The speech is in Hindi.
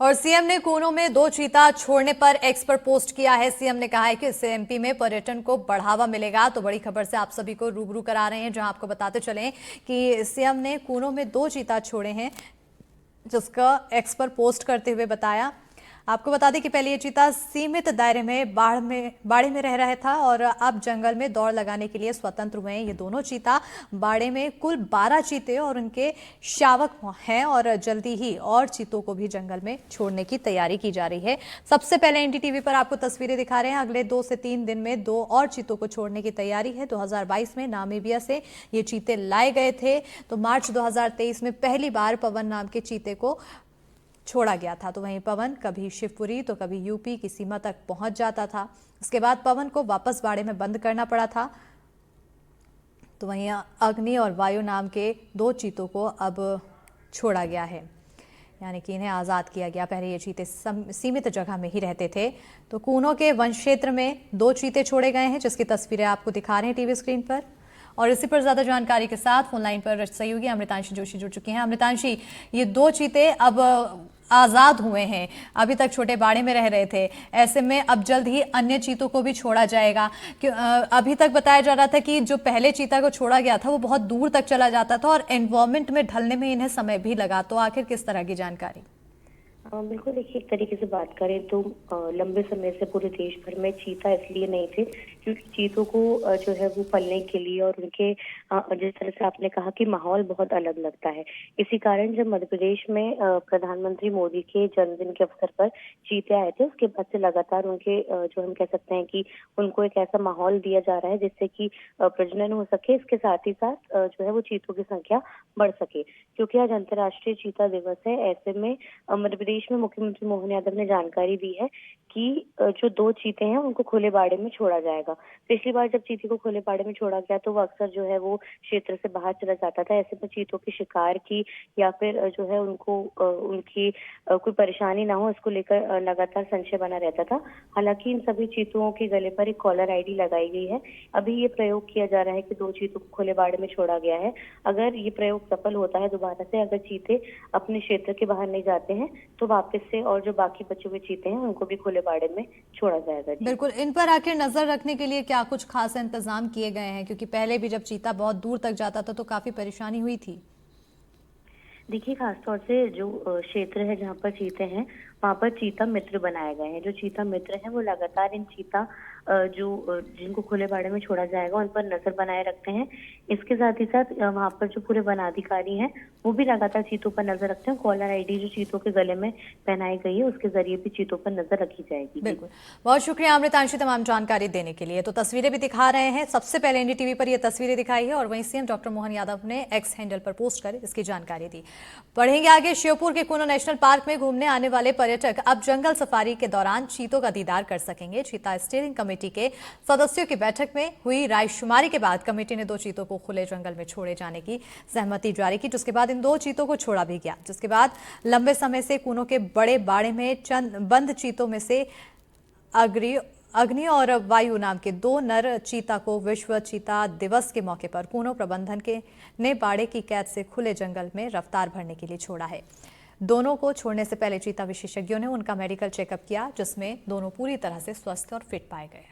और सीएम ने कूनो में 2 चीता छोड़ने पर एक्स पर पोस्ट किया है। सीएम ने कहा है कि इससे एमपी में पर्यटन को बढ़ावा मिलेगा। तो बड़ी खबर से आप सभी को रूबरू करा रहे हैं, जहां आपको बताते चलें कि सीएम ने कूनो में 2 चीता छोड़े हैं, जिसका एक्स पर पोस्ट करते हुए बताया। आपको बता दें कि पहले ये चीता सीमित दायरे में बाड़े में रह रहा था और अब जंगल में दौड़ लगाने के लिए स्वतंत्र हुए हैं। ये दोनों चीता बाड़े में कुल 12 चीते और उनके शावक हैं और जल्दी ही और चीतों को भी जंगल में छोड़ने की तैयारी की जा रही है। सबसे पहले एनडीटीवी पर आपको तस्वीरें दिखा रहे हैं। अगले 2 से 3 दिन में 2 और चीतों को छोड़ने की तैयारी है। 2022 में नामीबिया से ये चीते लाए गए थे। तो मार्च 2023 में पहली बार पवन नाम के चीते को छोड़ा गया था। तो वहीं पवन कभी शिवपुरी तो कभी यूपी की सीमा तक पहुंच जाता था। इसके बाद पवन को वापस बाड़े में बंद करना पड़ा था। तो वहीं अग्नि और वायु नाम के 2 चीतों को अब छोड़ा गया है, यानी कि इन्हें आज़ाद किया गया। पहले ये चीते सीमित जगह में ही रहते थे। तो कूनो के वन क्षेत्र में 2 चीते छोड़े गए हैं, जिसकी तस्वीरें आपको दिखा रहे हैं टीवी स्क्रीन पर। और इसी पर ज्यादा जानकारी के साथ फोन लाइन पर सहयोगी अमृतांशी जोशी जुड़ चुकी हैं। अमृतांशी, ये 2 चीते अब आजाद हुए हैं, अभी तक छोटे बाड़े में रह रहे थे, ऐसे में अब जल्द ही अन्य चीतों को भी छोड़ा जाएगा। अभी तक बताया जा रहा था कि जो पहले चीता को छोड़ा गया था वो बहुत दूर तक चला जाता था और एनवायरमेंट में ढलने में इन्हें समय भी लगा। तो आखिर किस तरह की जानकारी? बिल्कुल, देखिए, एक तरीके से बात करें तो लंबे समय से पूरे देश भर में चीता इसलिए नहीं थे क्योंकि चीतों को जो है वो पलने के लिए और उनके जिस तरह से आपने कहा कि माहौल बहुत अलग लगता है। इसी कारण जब मध्य प्रदेश में प्रधानमंत्री मोदी के जन्मदिन के अवसर पर चीते आए थे, उसके बाद से लगातार उनके जो हम कह सकते हैं कि उनको एक ऐसा माहौल दिया जा रहा है जिससे कि प्रजनन हो सके। इसके साथ ही साथ जो है वो चीतों की संख्या बढ़ सके, क्योंकि आज अंतर्राष्ट्रीय चीता दिवस है। ऐसे में मध्य प्रदेश में मुख्यमंत्री मोहन यादव ने जानकारी दी है कि जो 2 चीते हैं उनको खुले बाड़े में छोड़ा जाएगा। पिछली बार जब चीते को खुले बाड़े में छोड़ा गया तो वो अक्सर जो है वो क्षेत्र से बाहर चला जाता था। ऐसे में चीतों के शिकार की या फिर जो है उनको उनकी कोई परेशानी ना हो, इसको लेकर लगातार संशय बना रहता था। हालांकि इन सभी चीतों के गले पर एक कॉलर आईडी लगाई गई है। अभी ये प्रयोग किया जा रहा है कि 2 चीतों को खुले बाड़े में छोड़ा गया है। अगर ये प्रयोग सफल होता है दोबारा से, अगर चीते अपने क्षेत्र के बाहर नहीं जाते हैं तो वापस से और जो बाकी बचे हुए चीते हैं उनको भी खुले बाड़े में छोड़ा जाएगा। बिल्कुल, इन पर आखिर नजर रखने के लिए क्या कुछ खास इंतजाम किए गए हैं? क्योंकि पहले भी जब चीता बहुत दूर तक जाता था तो काफी परेशानी हुई थी। देखिए, खासतौर से जो क्षेत्र है जहाँ पर चीते हैं वहाँ पर चीता मित्र बनाए गए हैं। जो चीता मित्र हैं वो लगातार इन चीता जिनको खुले बाड़े में छोड़ा जाएगा उन पर नजर बनाए रखते हैं। इसके साथ ही साथ वहाँ पर जो पूरे वनाधिकारी हैं वो भी लगातार चीतों पर नजर रखते हैं। कॉलर आईडी जो चीतों के गले में पहनाई गई है उसके जरिए भी चीतों पर नजर रखी जाएगी। बिल्कुल, बहुत शुक्रिया अमृतांशी तमाम जानकारी देने के लिए। तो तस्वीरें भी दिखा रहे हैं, सबसे पहले एनडीटीवी पर ये तस्वीरें दिखाई है और वहीं सीएम डॉक्टर मोहन यादव ने एक्स हैंडल पर पोस्ट कर इसकी जानकारी दी। बढ़ेंगे आगे। श्योपुर के कूनो नेशनल पार्क में घूमने आने वाले पर्यटक अब जंगल सफारी के दौरान चीतों का दीदार कर सकेंगे। चीता स्टीयरिंग कमेटी के सदस्यों की बैठक में हुई रायशुमारी के बाद कमेटी ने 2 चीतों को खुले जंगल में छोड़े जाने की सहमति जारी की, जिसके बाद इन 2 चीतों को छोड़ा भी गया। जिसके बाद लंबे समय से कूनो के बड़े बाड़े में चंद बंद चीतों में से अग्नि और वायु नाम के 2 नर चीता को विश्व चीता दिवस के मौके पर कूनो प्रबंधन के ने बाड़े की कैद से खुले जंगल में रफ्तार भरने के लिए छोड़ा है। दोनों को छोड़ने से पहले चीता विशेषज्ञों ने उनका मेडिकल चेकअप किया, जिसमें दोनों पूरी तरह से स्वस्थ और फिट पाए गए।